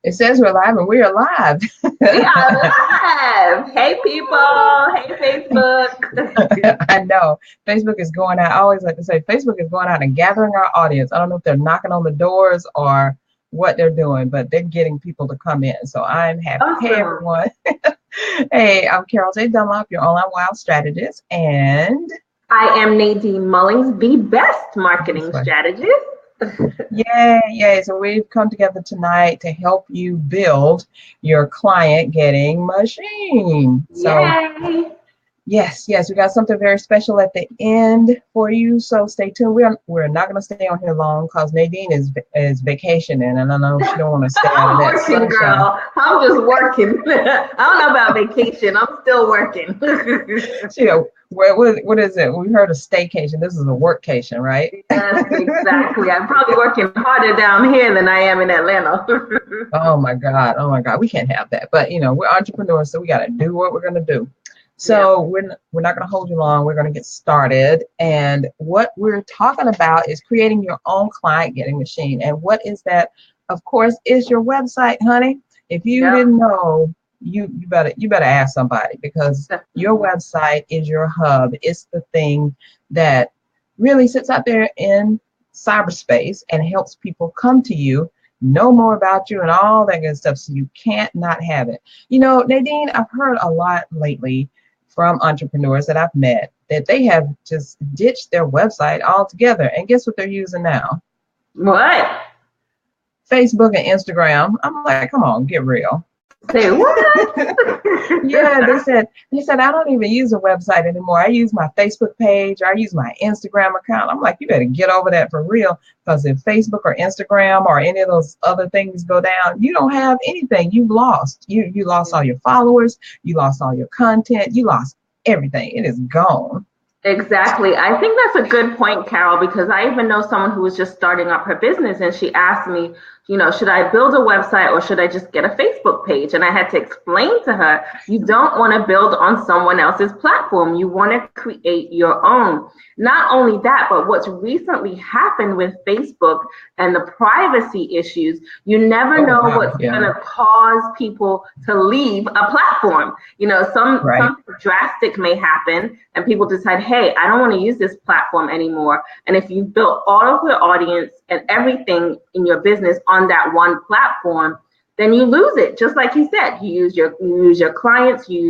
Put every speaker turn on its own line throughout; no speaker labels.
It says we're live and we are live.
We are live. Hey, people. Hey, Facebook.
I know. Facebook is going out. I always like to say Facebook is going out and gathering our audience. I don't know if they're knocking on the doors or what they're doing, but they're getting people to come in. So I'm happy. Hey,
Awesome.
everyone. Hey, I'm Carol J. Dunlop, your online wild strategist. And
I am Nadine Mullings, the best
this
marketing
way.
strategist.
Yay, yay. So we've come together tonight to help you build your client getting machine. So
Yay.
yes, yes, we got something very special at the end for you. So stay tuned. We're not going to stay on here long because Nadine is vacationing, and I know she don't want to stay out of
I'm
that
working,
sunshine.
girl. I'm just working. I don't know about vacation. I'm still working.
She, what is it? We heard a staycation. This is a workcation, right?
Yes, exactly. I'm probably working harder down here than I am in Atlanta.
Oh my God, oh my God, we can't have that. But we're entrepreneurs, so we got to do what we're going to do.
Yeah.
So we're not going to hold you long. We're going to get started. And what we're talking about is creating your own client getting machine. And what is that? Of course, is your website, honey. If you
Yep.
didn't know, you better ask somebody, because your
Definitely.
website is your hub. It's the thing that really sits out there in cyberspace and helps people come to you, know more about you, and all that good stuff. So you can't not have it. Nadine, I've heard a lot lately from entrepreneurs that I've met that they have just ditched their website altogether. And guess what they're using now?
What?
Facebook and Instagram. I'm like, come on, get real.
Say what?
Yeah, they said I don't even use a website anymore. I use my Facebook page, or I use my Instagram account. I'm like, you better get over that for real, because if Facebook or Instagram or any of those other things go down, you don't have anything. You've lost. You lost all your followers, you lost all your content, you lost everything. It is gone.
Exactly. I think that's a good point, Carol, because I even know someone who was just starting up her business and she asked me, should I build a website or should I just get a Facebook page? And I had to explain to her, you don't want to build on someone else's platform. You want to create your own. Not only that, but what's recently happened with Facebook and the privacy issues, you never
Oh
know
wow,
what's going
yeah,
to cause people to leave a platform.
right.
Some drastic may happen and people decide, hey, I don't want to use this platform anymore. And if you built all of your audience and everything in your business on that one platform, then you lose it. Just like you said, you lose your clients, you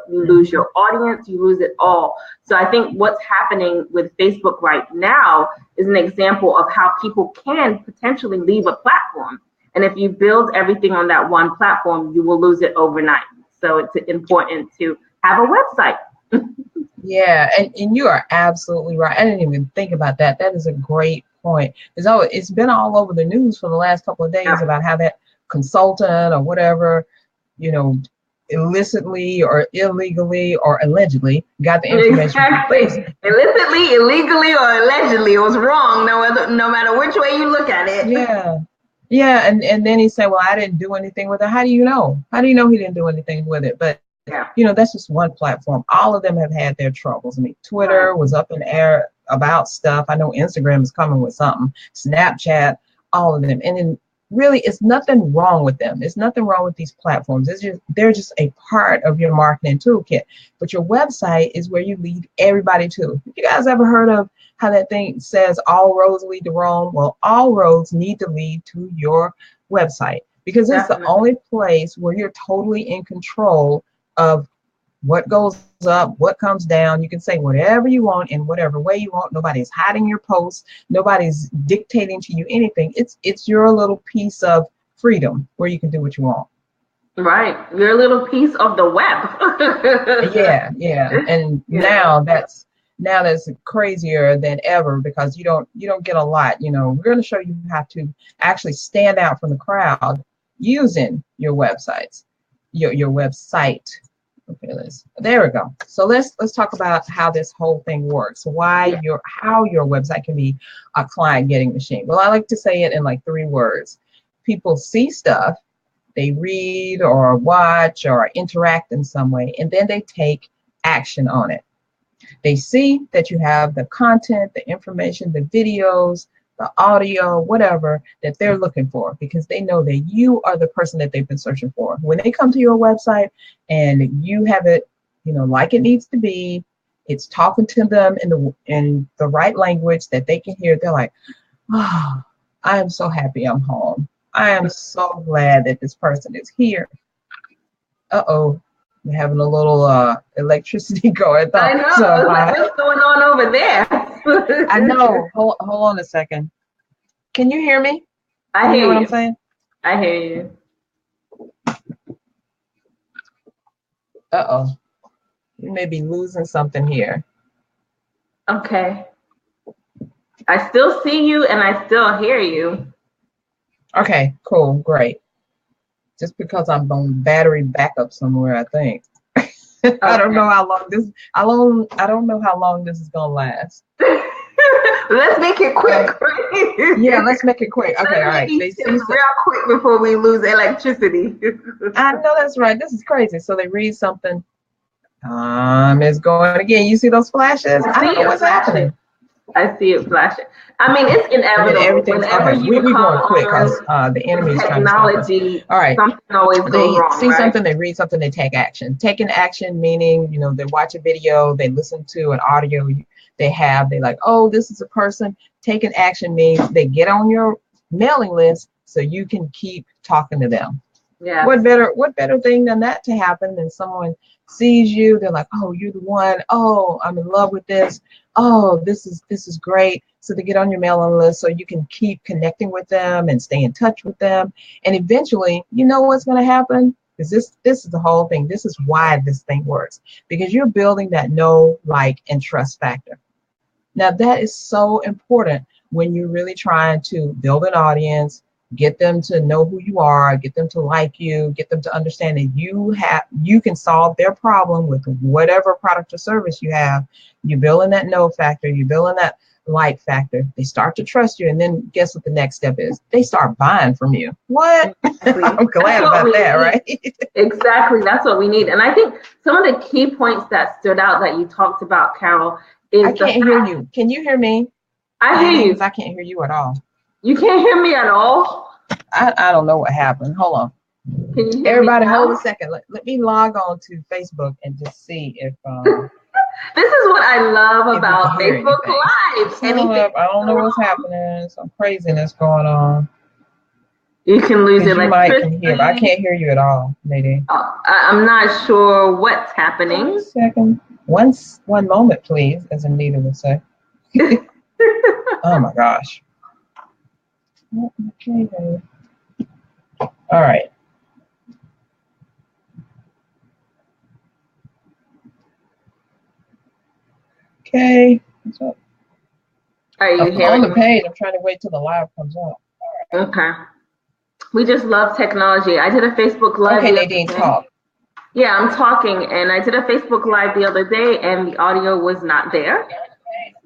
lose
Mhm.
your audience, you lose it all. So I think what's happening with Facebook right now is an example of how people can potentially leave a platform. And if you build everything on that one platform, you will lose it overnight. So it's important to have a website.
Yeah, and you are absolutely right. I didn't even think about that. That is a great point. It's been all over the news for the last couple of days
Yeah.
about how that consultant or whatever, you know, illicitly or illegally or allegedly got the information from
Exactly.
Facebook.
Illicitly, illegally, or allegedly, it was wrong. No matter which way you look at it.
Yeah. Yeah, and then he said, "Well, I didn't do anything with it." How do you know? How do you know he didn't do anything with it? But
Yeah.
that's just one platform. All of them have had their troubles. I mean,
Right.
Twitter was up in the air about stuff. I know Instagram is coming with something. Snapchat, all of them. And then really, it's nothing wrong with them. It's nothing wrong with these platforms. They're just a part of your marketing toolkit. But your website is where you lead everybody to. You guys ever heard of how that thing says all roads lead to Rome? Well, all roads need to lead to your website, because it's the
Definitely.
only place where you're totally in control of what goes up, what comes down. You can say whatever you want in whatever way you want. Nobody's hiding your posts. Nobody's dictating to you anything. It's your little piece of freedom where you can do what you want.
Right. You're a little piece of the web.
Yeah, yeah. And
you know.
now that's crazier than ever, because you don't get a lot. We're going to show you how to actually stand out from the crowd using your websites, your website. Okay, there we go. So let's talk about how this whole thing works.
Yeah.
How your website can be a client getting machine. Well, I like to say it in like 3 words. People see stuff, they read or watch or interact in some way, and then they take action on it. They see that you have the content, the information, the videos, the audio, whatever that they're looking for, because they know that you are the person that they've been searching for. When they come to your website and you have it, like it needs to be, it's talking to them in the right language that they can hear. They're like, oh, I am so happy I'm home. I am so glad that this person is here. Uh-oh. We're having a little electricity going on.
I know. What's going on over there?
I know. Hold on a second. Can you hear me?
I hear
what I'm saying?
I hear you.
Uh-oh. You may be losing something here.
Okay. I still see you and I still hear you.
Okay, cool, great. Just because I'm on battery backup somewhere, I think. Okay. I don't know how long this is gonna last.
Let's make it quick.
Yeah, let's make it quick. Okay, all right.
Real quick before we lose electricity.
I know that's right. This is crazy. So they read something. It's going again. You see those flashes? I don't know what's happening.
I see it flashing. I mean, it's inevitable.
Everything's
Whenever
okay.
you
we
come
going quick because the enemy's trying to stop us. All right.
Something always goes wrong,
see something, they read something, they take action. Taking action meaning, they watch a video, they listen to an audio they're like, oh, this is a person. Taking action means they get on your mailing list so you can keep talking to them.
Yeah.
What better thing than that to happen than someone sees you, they're like, oh, you're the one. Oh, I'm in love with this. Oh, this is great. So they get on your mailing list so you can keep connecting with them and stay in touch with them. And eventually, you know what's going to happen? Because this is the whole thing. This is why this thing works. Because you're building that know, like, and trust factor. Now, that is so important when you're really trying to build an audience, get them to know who you are, get them to like you, get them to understand that you can solve their problem with whatever product or service you have. You're building that know factor, you're building that like factor. They start to trust you, and then guess what the next step is? They start buying from you. What? Exactly. I'm glad about that, right?
Exactly. That's what we need. And I think some of the key points that stood out that you talked about, Carol, is
I can't hear you. Can you hear me?
I hear you.
I can't hear you at all.
You can't hear me at all?
I don't know what happened. Hold on.
Can you hear
Everybody
me
hold a second. Let me log on to Facebook and just see if
this is what I love about Facebook Live.
I don't know what's happening. Some craziness going on.
You can lose it.
You might can hear, but I can't hear you at all, Nadine.
I'm not sure what's happening.
1 second. One moment, please, as Anita would say. Oh my gosh. Okay. All right. Okay. What's up?
Are you
hearing on the page? I'm trying to wait till the live comes up.
Right. Okay. We just love technology. I did a Facebook Live.
Okay, Nadine, talk.
Yeah, I'm talking, and I did a Facebook Live the other day, and the audio was not there.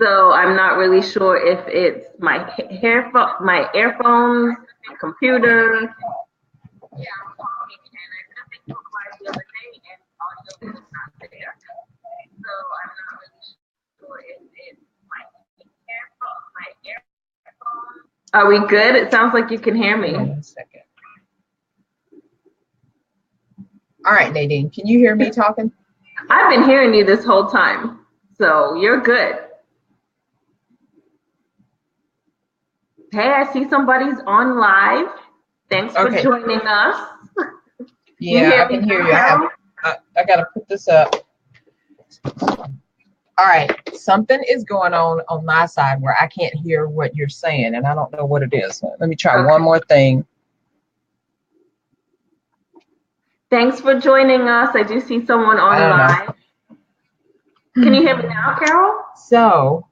So I'm not really sure if it's my earphones, computer. Yeah, I'm talking, and I did a Facebook Live the other day, and the audio was not there. So I'm not really sure if it's my earphones. Are we good? It sounds like you can hear me.
1 second. All right, Nadine, can you hear me talking?
I've been hearing you this whole time, so you're good. Hey, I see somebody's on live. Thanks for joining us.
Yeah, I can hear you. I got to put this up. All right, something is going on my side where I can't hear what you're saying, and I don't know what it is. Let me try one more thing.
Thanks for joining us. I do see someone on live. Can you hear me now, Carol?
So,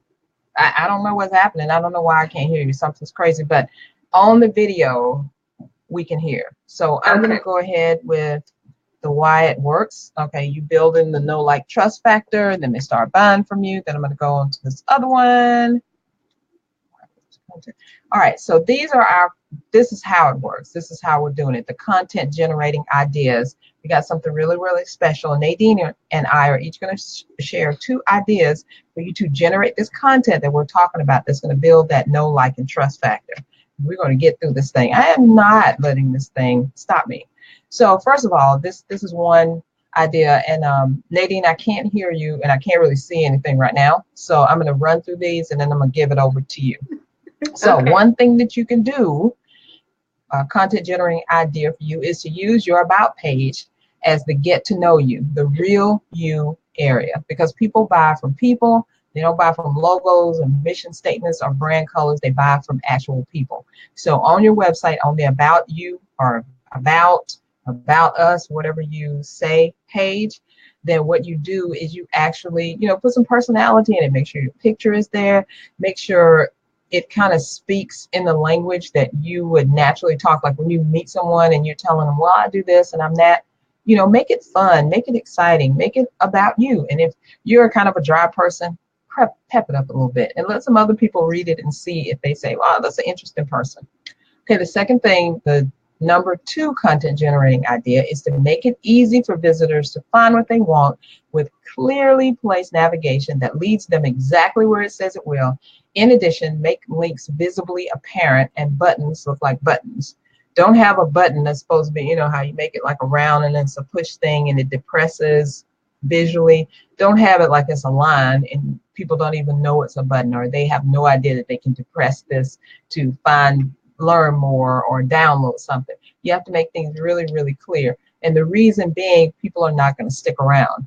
I don't know what's happening. I don't know why I can't hear you. Something's crazy, but on the video, we can hear. So I'm going to go ahead with the why it works. Okay, you build in the know, like, trust factor, and then they start buying from you. Then I'm going to go on to this other one. All right, so this is how it works. This is how we're doing it. The content generating ideas. We got something really, really special. Nadine and I are each going to share 2 ideas for you to generate this content that we're talking about that's going to build that know, like, and trust factor. We're going to get through this thing. I am not letting this thing stop me. So first of all, this is one idea. And Nadine, I can't hear you and I can't really see anything right now. So I'm going to run through these and then I'm going to give it over to you. So
Okay.
one thing that you can do, content generating idea for you, is to use your about page as the get to know you, the real you area, because people buy from people. They don't buy from logos and mission statements or brand colors. They buy from actual people. So on your website, on the about you or about us, whatever you say page, then what you do is you actually, put some personality in it. Make sure your picture is there. Make sure it kind of speaks in the language that you would naturally talk. Like when you meet someone and you're telling them, well, I do this and I'm that, make it fun, make it exciting, make it about you. And if you're kind of a dry person, pep it up a little bit and let some other people read it and see if they say, wow, that's an interesting person. Okay, the second thing, the number 2 content generating idea, is to make it easy for visitors to find what they want with clearly placed navigation that leads them exactly where it says it will. In addition, make links visibly apparent and buttons look like buttons. Don't have a button that's supposed to be, how you make it like a round and then it's a push thing and it depresses visually. Don't have it like it's a line and people don't even know it's a button, or they have no idea that they can depress this to learn more or download something. You have to make things really, really clear. And the reason being, people are not going to stick around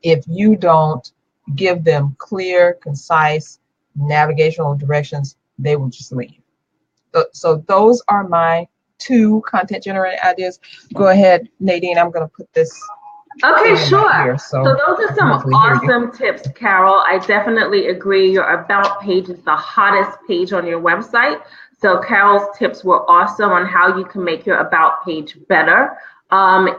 if you don't give them clear, concise navigational directions. They will just leave. So those are my 2 content generating ideas. Go ahead, Nadine. I'm going to put this.
Okay, sure.
So
those are some awesome tips, Carol. I definitely agree. Your about page is the hottest page on your website. So Carol's tips were awesome on how you can make your about page better.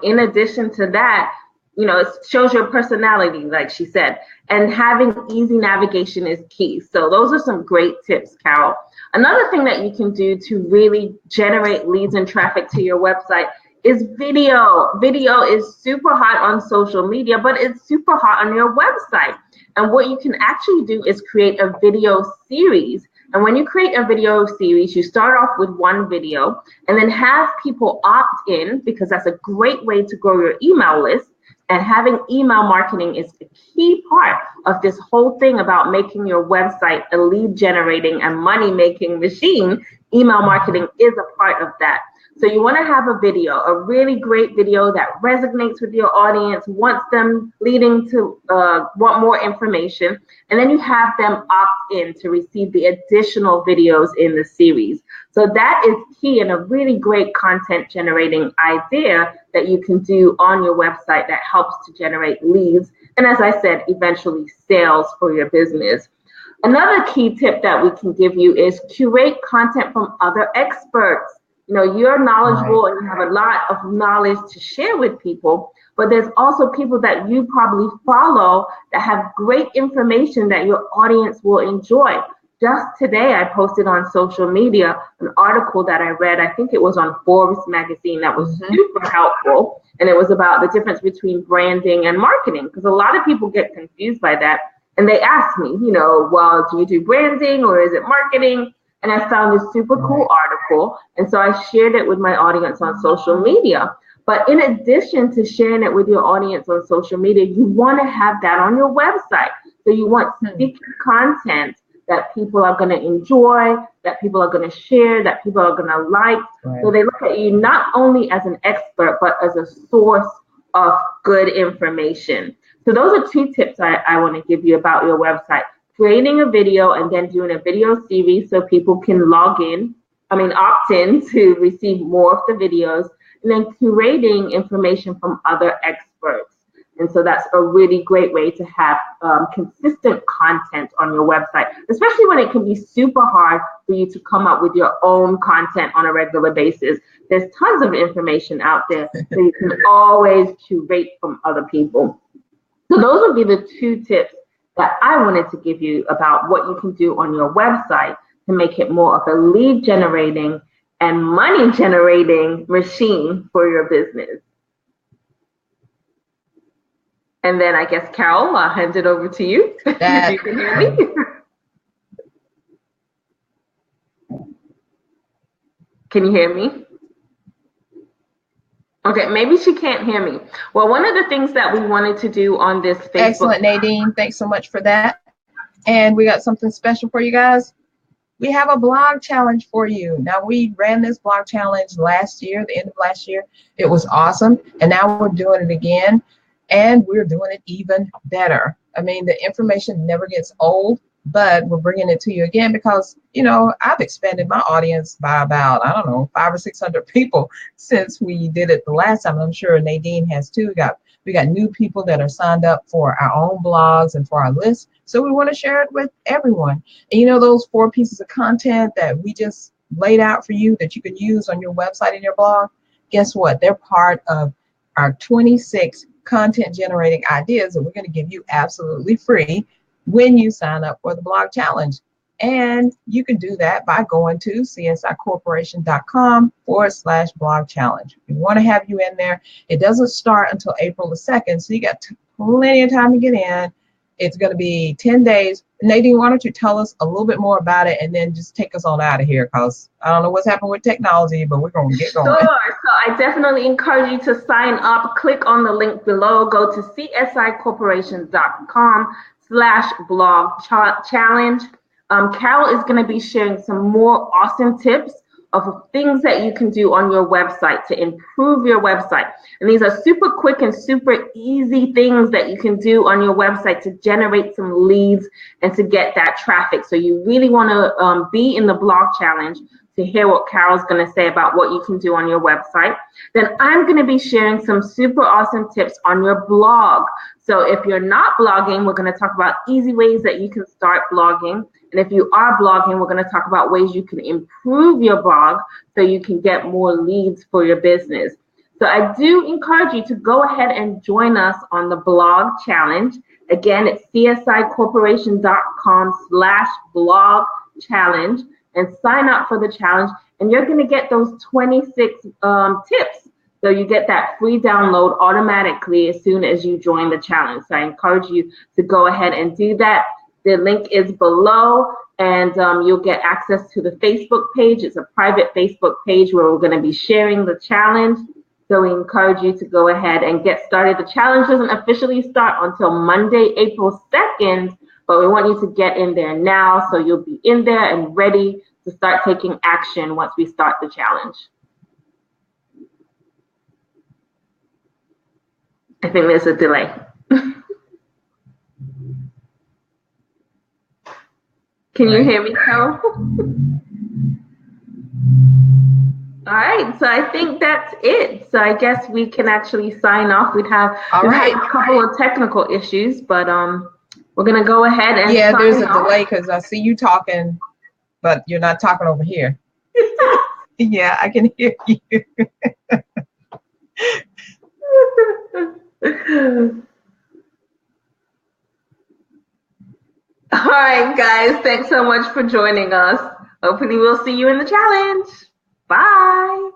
In addition to that, it shows your personality, like she said, and having easy navigation is key. So those are some great tips, Carol. Another thing that you can do to really generate leads and traffic to your website is video. Video is super hot on social media, but it's super hot on your website. And what you can actually do is create a video series. And when you create a video series, you start off with one video and then have people opt in, because that's a great way to grow your email list. And having email marketing is a key part of this whole thing about making your website a lead generating and money making machine. Email marketing is a part of that. So you want to have a video, a really great video that resonates with your audience, wants them leading to want more information, and then you have them opt in to receive the additional videos in the series. So that is key and a really great content generating idea that you can do on your website that helps to generate leads. And as I said, eventually sales for your business. Another key tip that we can give you is curate content from other experts. You're knowledgeable and you have a lot of knowledge to share with people, but there's also people that you probably follow that have great information that your audience will enjoy. Just today, I posted on social media an article that I read. I think it was on Forbes magazine that was super helpful. And it was about the difference between branding and marketing, because a lot of people get confused by that. And they ask me, well, do you do branding or is it marketing? And I found this super cool article. And so I shared it with my audience on social media. But in addition to sharing it with your audience on social media, you want to have that on your website. So you want speaker content that people are going to enjoy, that people are going to share, that people are going to like. So they look at you not only as an expert, but as a source of good information. So those are 2 tips I want to give you about your website. Creating a video and then doing a video series so people can opt in to receive more of the videos, and then curating information from other experts. And so that's a really great way to have consistent content on your website, especially when it can be super hard for you to come up with your own content on a regular basis. There's tons of information out there, so you can always curate from other people. So those would be the 2 tips that I wanted to give you about what you can do on your website to make it more of a lead generating and money generating machine for your business. And then I guess, Carol, I'll hand it over to you. If you can hear me. Can you hear me? Okay, maybe she can't hear me. Well, one of the things that we wanted to do on this Facebook.
Excellent, Nadine. Thanks so much for that. And we got something special for you guys. We have a blog challenge for you. Now, we ran this blog challenge last year, the end of last year. It was awesome. And now we're doing it again. And we're doing it even better. I mean, the information never gets old, but we're bringing it to you again because, you know, I've expanded my audience by about, I don't know, 500 or 600 people since we did it the last time. I'm sure Nadine has too. We got new people that are signed up for our own blogs and for our list. So we want to share it with everyone. And you know, those 4 pieces of content that we just laid out for you that you can use on your website and your blog, guess what? They're part of our 26 content generating ideas that we're going to give you absolutely free when you sign up for the blog challenge. And you can do that by going to csicorporation.com/blog challenge. We want to have you in there. It doesn't start until April the 2nd, so you got plenty of time to get in. It's going to be 10 days. Nadine, why don't you tell us a little bit more about it and then just take us on out of here, because I don't know what's happened with technology, but we're going to get going.
Sure. So I definitely encourage you to sign up. Click on the link below. Go to csicorporation.com/blog challenge. Carol is going to be sharing some more awesome tips of things that you can do on your website to improve your website. And these are super quick and super easy things that you can do on your website to generate some leads and to get that traffic. So you really want to be in the blog challenge to hear what Carol's going to say about what you can do on your website. Then I'm going to be sharing some super awesome tips on your blog. So if you're not blogging, we're going to talk about easy ways that you can start blogging. And if you are blogging, we're going to talk about ways you can improve your blog so you can get more leads for your business. So I do encourage you to go ahead and join us on the blog challenge. Again, it's csicorporation.com/blog challenge, and sign up for the challenge. And you're going to get those 26 tips. So you get that free download automatically as soon as you join the challenge. So I encourage you to go ahead and do that. The link is below, and you'll get access to the Facebook page. It's a private Facebook page where we're going to be sharing the challenge. So we encourage you to go ahead and get started. The challenge doesn't officially start until Monday, April 2nd, but we want you to get in there now so you'll be in there and ready to start taking action once we start the challenge. I think there's a delay. Can you hear me, Carol? All right, so I think that's it. So I guess we can actually sign off. We've had a couple of technical issues, but we're gonna go ahead and
sign there's a off. Delay because I see you talking, but you're not talking over here. Yeah, I can hear you.
All right, guys, thanks so much for joining us. Hopefully we'll see you in the challenge. Bye.